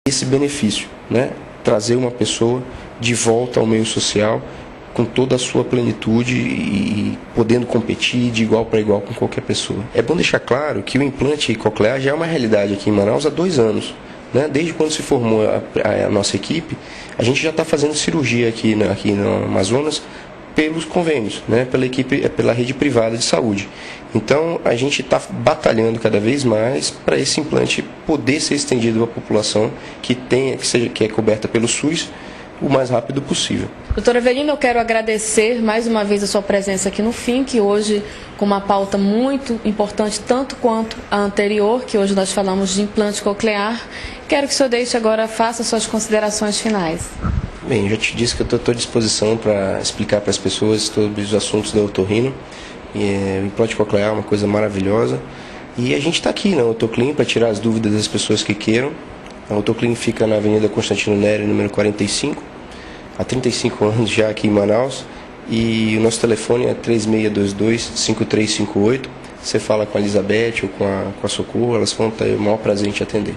esse benefício, né? Trazer uma pessoa de volta ao meio social com toda a sua plenitude e podendo competir de igual para igual com qualquer pessoa. É bom deixar claro que o implante coclear já é uma realidade aqui em Manaus há 2 anos. Né? Desde quando se formou a nossa equipe, a gente já está fazendo cirurgia aqui no Amazonas pelos convênios, né? Pela rede privada de saúde. Então, a gente está batalhando cada vez mais para esse implante poder ser estendido à população que é coberta pelo SUS o mais rápido possível. Doutora Avelina, eu quero agradecer mais uma vez a sua presença aqui no FINC, hoje com uma pauta muito importante, tanto quanto a anterior, que hoje nós falamos de implante coclear. Quero que o senhor deixe agora, faça suas considerações finais. Bem, eu já te disse que eu estou à disposição para explicar para as pessoas sobre os assuntos da otorrino. O implante coclear é uma coisa maravilhosa. E a gente está aqui na Otoclin para tirar as dúvidas das pessoas que queiram. A Otoclin fica na Avenida Constantino Nery, número 45, há 35 anos já aqui em Manaus. E o nosso telefone é 3622-5358. Você fala com a Elizabeth ou com a Socorro, elas vão ter o maior prazer em te atender.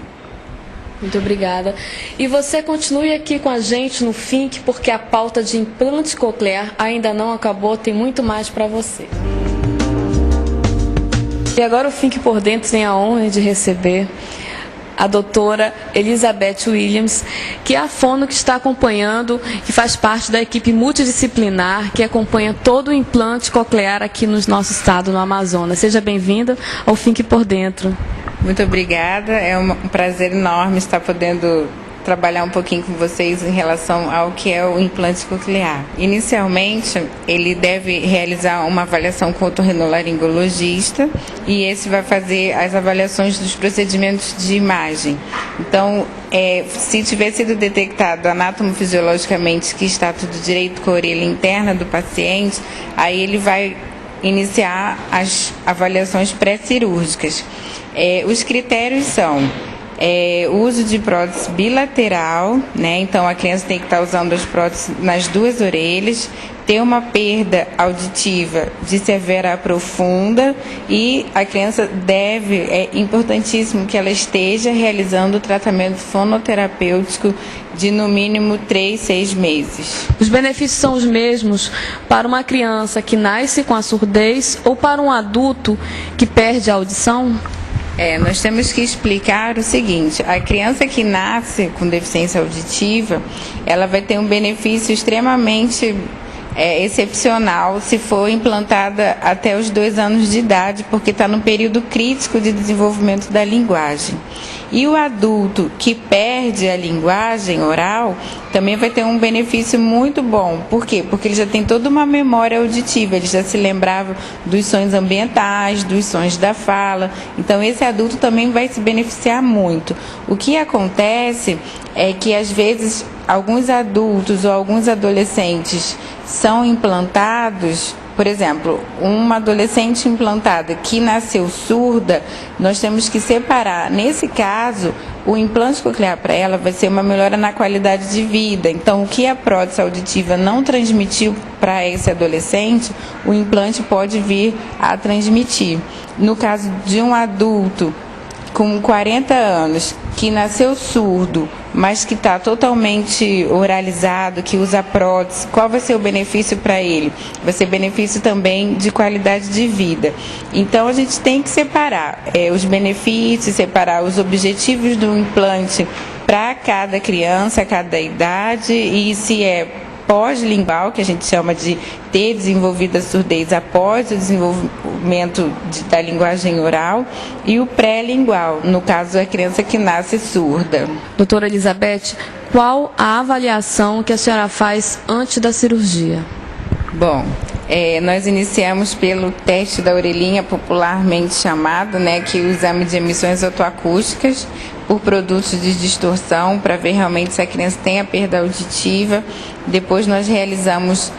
Muito obrigada. E você continue aqui com a gente no FINC, porque a pauta de implante coclear ainda não acabou, tem muito mais para você. E agora o FINC por Dentro tem a honra de receber a doutora Elizabeth Williams, que é a fono que está acompanhando, que faz parte da equipe multidisciplinar, que acompanha todo o implante coclear aqui no nosso estado, no Amazonas. Seja bem-vinda ao FINC por Dentro. Muito obrigada, é um prazer enorme estar podendo trabalhar um pouquinho com vocês em relação ao que é o implante coclear. Inicialmente, ele deve realizar uma avaliação com o otorrinolaringologista e esse vai fazer as avaliações dos procedimentos de imagem. Então, se tiver sido detectado anatomofisiologicamente que está tudo direito com a orelha interna do paciente, aí ele vai iniciar as avaliações pré-cirúrgicas. Os critérios são o uso de prótese bilateral, né? Então a criança tem que estar usando as próteses nas 2 orelhas, ter uma perda auditiva de severa a profunda e a criança é importantíssimo que ela esteja realizando o tratamento fonoterapêutico de no mínimo 3-6 meses. Os benefícios são os mesmos para uma criança que nasce com a surdez ou para um adulto que perde a audição? Nós temos que explicar o seguinte: a criança que nasce com deficiência auditiva, ela vai ter um benefício extremamente excepcional se for implantada até os 2 anos de idade, porque está no período crítico de desenvolvimento da linguagem. E o adulto que perde a linguagem oral também vai ter um benefício muito bom. Por quê? Porque ele já tem toda uma memória auditiva, ele já se lembrava dos sons ambientais, dos sons da fala. Então esse adulto também vai se beneficiar muito. O que acontece é que às vezes alguns adultos ou alguns adolescentes são implantados. Por exemplo, uma adolescente implantada que nasceu surda, nós temos que separar. Nesse caso, o implante coclear para ela vai ser uma melhora na qualidade de vida. Então, o que a prótese auditiva não transmitiu para esse adolescente, o implante pode vir a transmitir. No caso de um adulto com 40 anos, que nasceu surdo, mas que está totalmente oralizado, que usa prótese, qual vai ser o benefício para ele? Vai ser benefício também de qualidade de vida. Então, a gente tem que separar os benefícios, separar os objetivos do implante para cada criança, cada idade, e se é pós-lingual, que a gente chama de ter desenvolvido a surdez após o desenvolvimento da linguagem oral, e o pré-lingual, no caso da criança que nasce surda. Doutora Elizabeth, qual a avaliação que a senhora faz antes da cirurgia? Bom, nós iniciamos pelo teste da orelhinha, popularmente chamado, que é o exame de emissões otoacústicas por produtos de distorção, para ver realmente se a criança tem a perda auditiva. Depois nós realizamos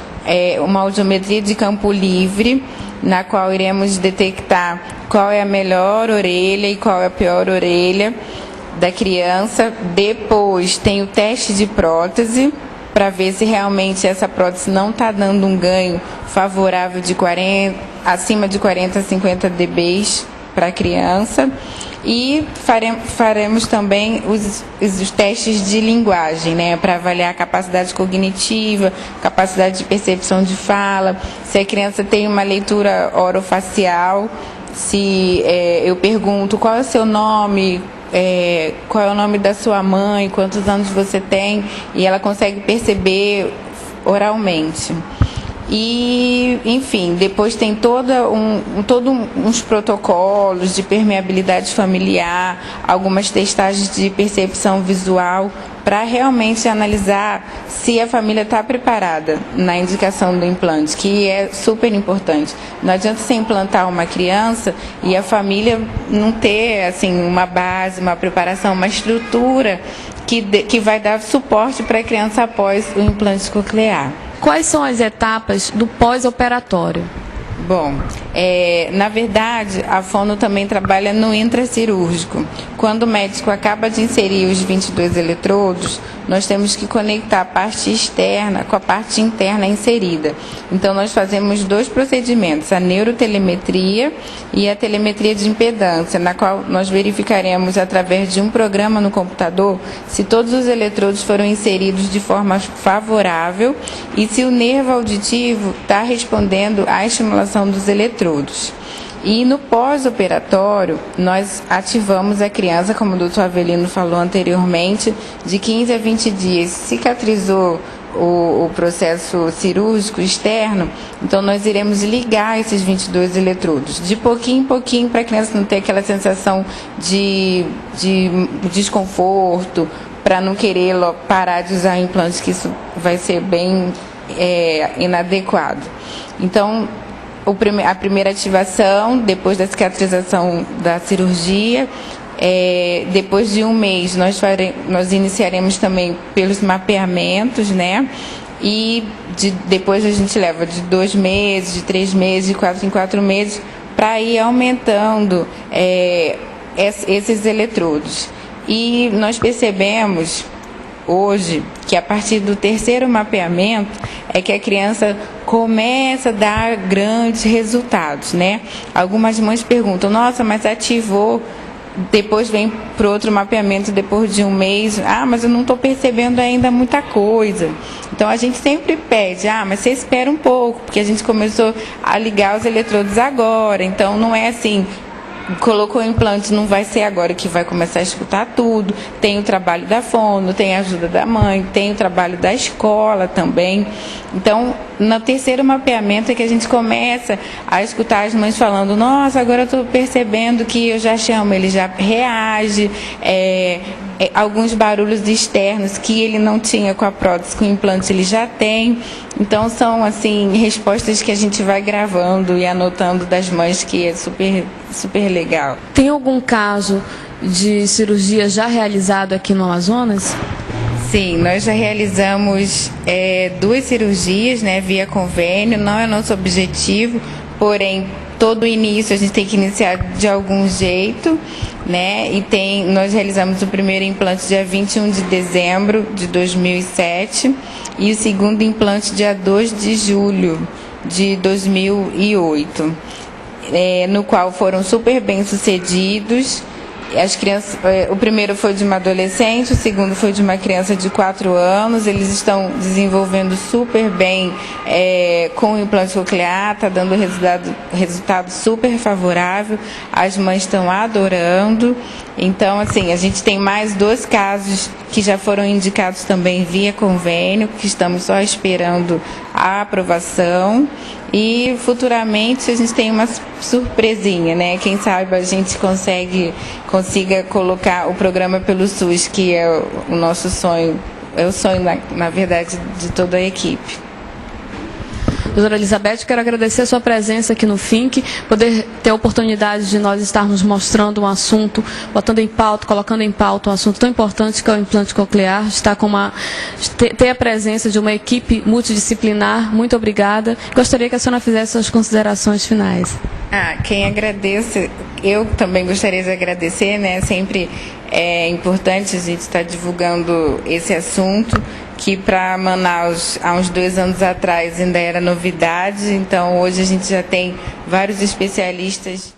uma audiometria de campo livre, na qual iremos detectar qual é a melhor orelha e qual é a pior orelha da criança. Depois tem o teste de prótese, para ver se realmente essa prótese não está dando um ganho favorável de acima de 40 a 50 dB para a criança. E faremos também os testes de linguagem, né, para avaliar a capacidade cognitiva, capacidade de percepção de fala, se a criança tem uma leitura orofacial, se eu pergunto qual é o seu nome, qual é o nome da sua mãe, quantos anos você tem, e ela consegue perceber oralmente. E, enfim, depois tem todos uns protocolos de permeabilidade familiar, algumas testagens de percepção visual, para realmente analisar se a família está preparada na indicação do implante, que é super importante. Não adianta você implantar uma criança e a família não ter assim, uma base, uma preparação, uma estrutura que vai dar suporte para a criança após o implante coclear. Quais são as etapas do pós-operatório? Bom, na verdade, a fono também trabalha no intracirúrgico. Quando o médico acaba de inserir os 22 eletrodos, nós temos que conectar a parte externa com a parte interna inserida. Então, nós fazemos 2 procedimentos, a neurotelemetria e a telemetria de impedância, na qual nós verificaremos, através de um programa no computador, se todos os eletrodos foram inseridos de forma favorável e se o nervo auditivo está respondendo à estimulação dos eletrodos. E no pós-operatório, nós ativamos a criança, como o doutor Avelino falou anteriormente, de 15 a 20 dias. Cicatrizou o processo cirúrgico externo, então nós iremos ligar esses 22 eletrodos, de pouquinho em pouquinho, para a criança não ter aquela sensação de desconforto, para não querer parar de usar implantes, que isso vai ser bem inadequado. Então, a primeira ativação, depois da cicatrização da cirurgia, depois de um mês, nós iniciaremos também pelos mapeamentos, né? E depois a gente leva de 2 meses, de 3 meses, de 4 em 4 meses, para ir aumentando esses eletrodos. E nós percebemos hoje que a partir do 3º mapeamento é que a criança começa a dar grandes resultados, né? Algumas mães perguntam, nossa, mas ativou, depois vem para outro mapeamento depois de um mês, mas eu não estou percebendo ainda muita coisa. Então a gente sempre pede, mas você espera um pouco, porque a gente começou a ligar os eletrodos agora, então não é assim, colocou o implante, não vai ser agora que vai começar a escutar tudo. Tem o trabalho da fono, tem a ajuda da mãe, tem o trabalho da escola também. Então, no 3º mapeamento é que a gente começa a escutar as mães falando, nossa, agora eu estou percebendo que eu já chamo, ele já reage, alguns barulhos externos que ele não tinha com a prótese, com o implante ele já tem. Então são assim respostas que a gente vai gravando e anotando das mães, que é super, super legal. Tem algum caso de cirurgia já realizado aqui no Amazonas? Sim, nós já realizamos 2 cirurgias, né, via convênio. Não é nosso objetivo, porém todo início a gente tem que iniciar de algum jeito, né? E nós realizamos o primeiro implante dia 21 de dezembro de 2007 e o segundo implante dia 2 de julho de 2008, no qual foram super bem sucedidos. As crianças, o primeiro foi de uma adolescente, o segundo foi de uma criança de 4 anos. Eles estão desenvolvendo super bem com o implante coclear, está dando resultado super favorável. As mães estão adorando. Então, assim, a gente tem mais 2 casos que já foram indicados também via convênio, que estamos só esperando a aprovação. E futuramente a gente tem uma surpresinha, né? Quem sabe a gente consiga colocar o programa pelo SUS, que é o nosso sonho, é o sonho, na verdade, de toda a equipe. Doutora Elizabeth, quero agradecer a sua presença aqui no FINC, poder ter a oportunidade de nós estarmos mostrando um assunto, botando em pauta, colocando em pauta um assunto tão importante que é o implante coclear, ter a presença de uma equipe multidisciplinar. Muito obrigada. Gostaria que a senhora fizesse suas considerações finais. Quem agradece, eu também gostaria de agradecer, né? Sempre é importante a gente estar divulgando esse assunto, que para Manaus, há uns 2 anos atrás, ainda era novidade. Então, hoje a gente já tem vários especialistas